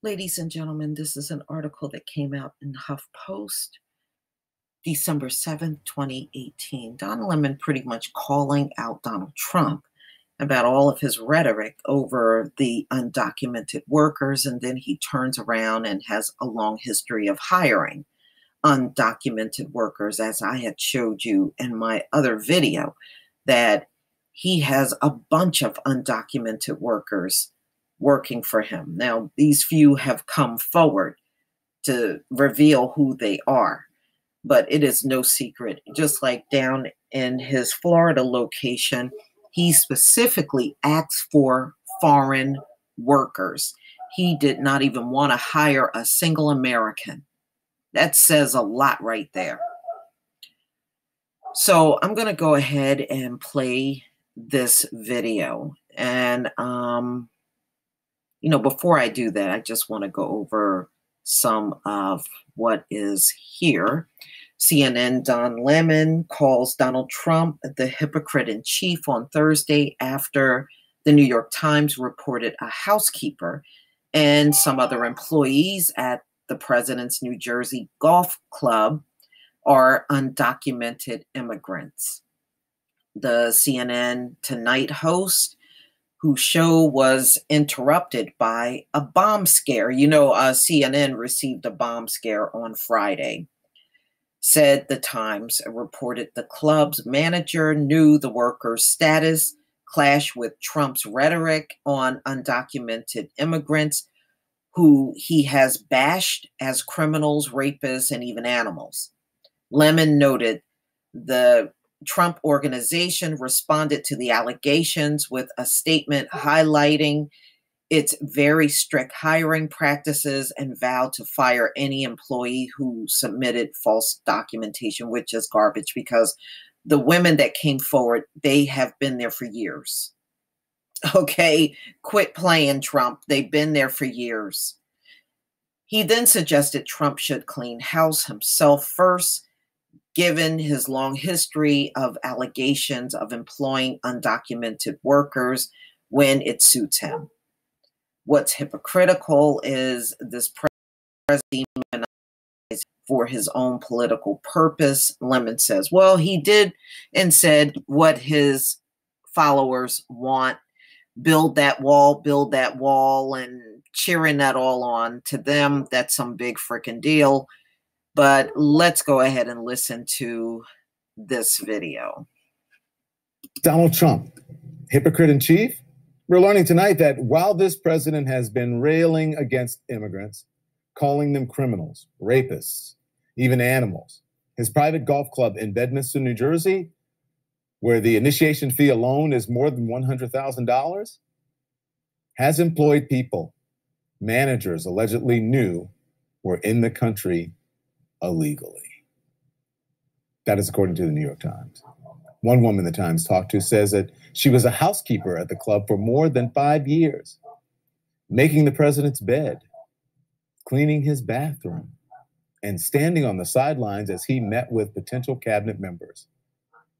Ladies and gentlemen, this is an article that came out in HuffPost, December 7th, 2018. Don Lemon pretty much calling out Donald Trump about all of his rhetoric over the undocumented workers, and then he turns around and has a long history of hiring undocumented workers, as I had showed you in my other video, that he has a bunch of undocumented workers working for him. Now, these few have come forward to reveal who they are, but it is no secret. Just like down in his Florida location, he specifically asked for foreign workers. He did not even want to hire a single American. That says a lot right there. So I'm going to go ahead and play this video. And, before I do that, I just want to go over some of what is here. CNN Don Lemon calls Donald Trump the hypocrite in chief on Thursday after the New York Times reported a housekeeper and some other employees at the president's New Jersey golf club are undocumented immigrants. The CNN Tonight host, whose show was interrupted by a bomb scare. CNN received a bomb scare on Friday. Said the Times reported the club's manager knew the workers' status clashed with Trump's rhetoric on undocumented immigrants, who he has bashed as criminals, rapists, and even animals. Lemon noted the Trump organization responded to the allegations with a statement highlighting its very strict hiring practices and vowed to fire any employee who submitted false documentation, which is garbage because the women that came forward, they have been there for years. Okay, quit playing, Trump. They've been there for years. He then suggested Trump should clean house himself first, given his long history of allegations of employing undocumented workers when it suits him. What's hypocritical is this president demonized for his own political purpose. Lemon says, well, he did and said what his followers want. Build that wall, and cheering that all on. To them, that's some big freaking deal. But let's go ahead and listen to this video. Donald Trump, hypocrite in chief? We're learning tonight that while this president has been railing against immigrants, calling them criminals, rapists, even animals, his private golf club in Bedminster, New Jersey, where the initiation fee alone is more than $100,000, has employed people managers allegedly knew were in the country illegally. That is according to the New York Times. One woman the Times talked to says that she was a housekeeper at the club for more than 5 years, making the president's bed, cleaning his bathroom, and standing on the sidelines as he met with potential cabinet members.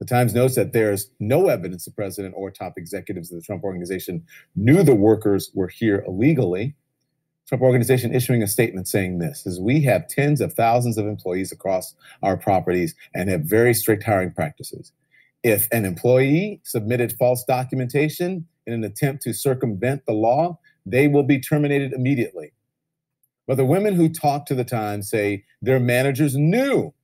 The Times notes that there's no evidence the president or top executives of the Trump organization knew the workers were here illegally. Trump organization issuing a statement saying this, is we have tens of thousands of employees across our properties and have very strict hiring practices. If an employee submitted false documentation in an attempt to circumvent the law, they will be terminated immediately. But the women who talked to the Times say their managers knew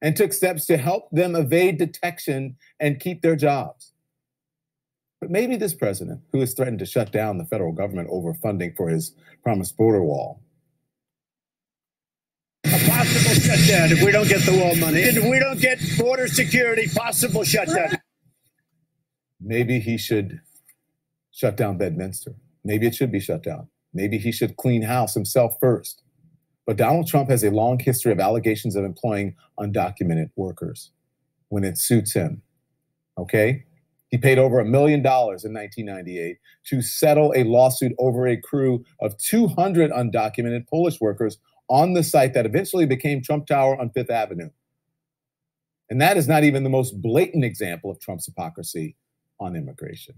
and took steps to help them evade detection and keep their jobs. But maybe this president, who has threatened to shut down the federal government over funding for his promised border wall. A possible shutdown if we don't get the wall money. And if we don't get border security, possible shutdown. Maybe he should shut down Bedminster. Maybe it should be shut down. Maybe he should clean house himself first. But Donald Trump has a long history of allegations of employing undocumented workers when it suits him. Okay? He paid over $1 million in 1998 to settle a lawsuit over a crew of 200 undocumented Polish workers on the site that eventually became Trump Tower on Fifth Avenue. And that is not even the most blatant example of Trump's hypocrisy on immigration.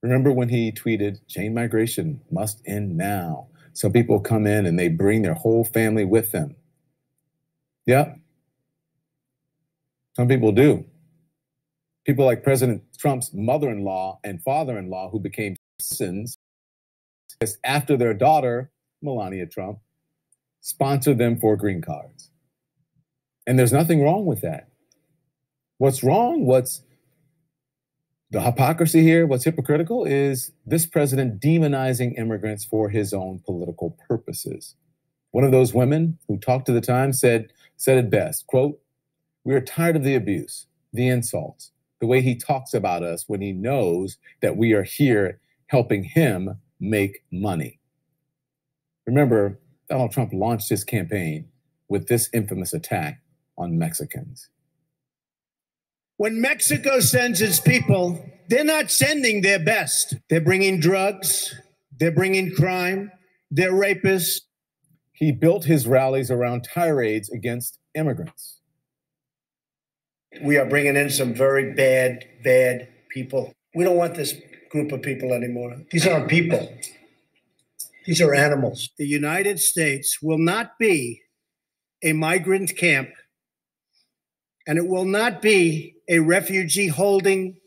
Remember when he tweeted, chain migration must end now. Some people come in and they bring their whole family with them. Yep. Some people do. People like President Trump's mother-in-law and father-in-law who became citizens after their daughter, Melania Trump, sponsored them for green cards. And there's nothing wrong with that. What's wrong, what's the hypocrisy here, what's hypocritical is this president demonizing immigrants for his own political purposes. One of those women who talked to the Times said it best, quote, "We are tired of the abuse, the insults, the way he talks about us when he knows that we are here helping him make money." Remember, Donald Trump launched his campaign with this infamous attack on Mexicans. When Mexico sends its people, they're not sending their best. They're bringing drugs. They're bringing crime. They're rapists. He built his rallies around tirades against immigrants. We are bringing in some very bad people. We don't want this group of people anymore. These aren't people. These are animals. The United States will not be a migrant camp, and it will not be a refugee holding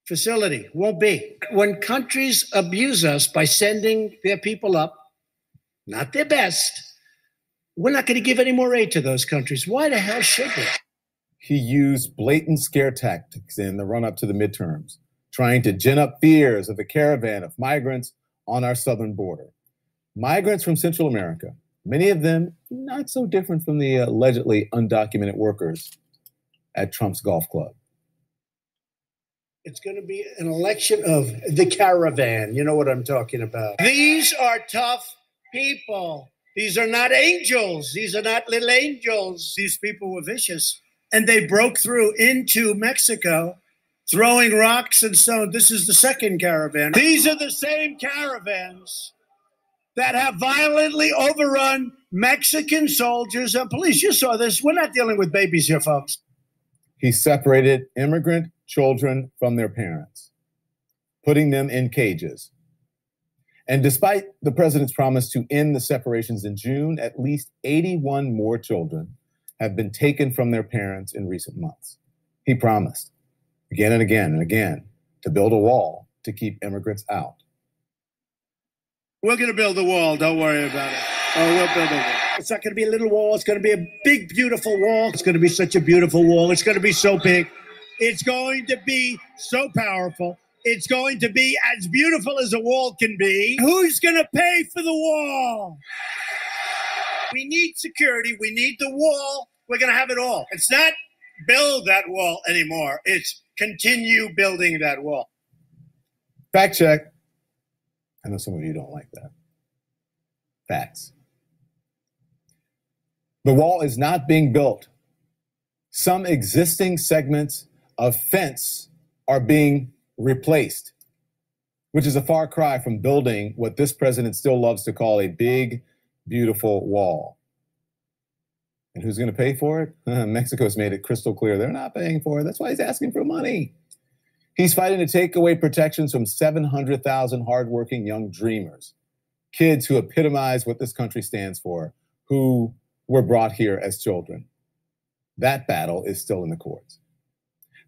facility. Won't be. When countries abuse us by sending their people up, not their best, we're not going to give any more aid to those countries. Why the hell should we? He used blatant scare tactics in the run-up to the midterms, trying to gin up fears of the caravan of migrants on our southern border. Migrants from Central America, many of them not so different from the allegedly undocumented workers at Trump's golf club. It's going to be an election of the caravan. You know what I'm talking about. These are tough people. These are not angels. These are not little angels. These people were vicious. And they broke through into Mexico, throwing rocks and stones. This is the second caravan. These are the same caravans that have violently overrun Mexican soldiers and police. You saw this. We're not dealing with babies here, folks. He separated immigrant children from their parents, putting them in cages. And despite the president's promise to end the separations in June, at least 81 more children have been taken from their parents in recent months. He promised again and again and again to build a wall to keep immigrants out. We're going to build a wall. Don't worry about it. Oh, we'll build a wall. It's not going to be a little wall. It's going to be a big, beautiful wall. It's going to be such a beautiful wall. It's going to be so big. It's going to be so powerful. It's going to be as beautiful as a wall can be. Who's going to pay for the wall? We need security. We need the wall. We're going to have it all. It's not build that wall anymore. It's continue building that wall. Fact check. I know some of you don't like that. Facts. The wall is not being built. Some existing segments of fence are being replaced, which is a far cry from building what this president still loves to call a big, beautiful wall. And who's going to pay for it? Mexico's made it crystal clear they're not paying for it. That's why he's asking for money. He's fighting to take away protections from 700,000 hardworking young dreamers, kids who epitomize what this country stands for, who were brought here as children. That battle is still in the courts.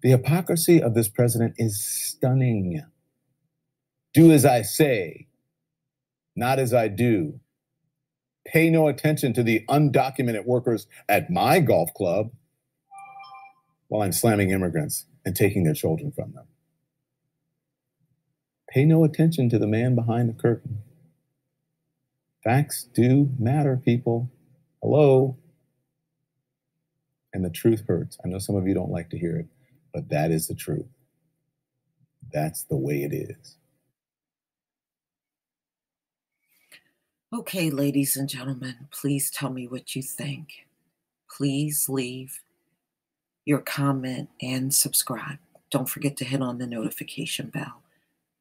The hypocrisy of this president is stunning. Do as I say, not as I do. Pay no attention to the undocumented workers at my golf club while I'm slamming immigrants and taking their children from them. Pay no attention to the man behind the curtain. Facts do matter, people. Hello. And the truth hurts. I know some of you don't like to hear it, but that is the truth. That's the way it is. Okay, ladies and gentlemen, please tell me what you think. Please leave your comment and subscribe. Don't forget to hit on the notification bell.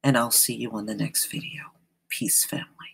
And I'll see you on the next video. Peace, family.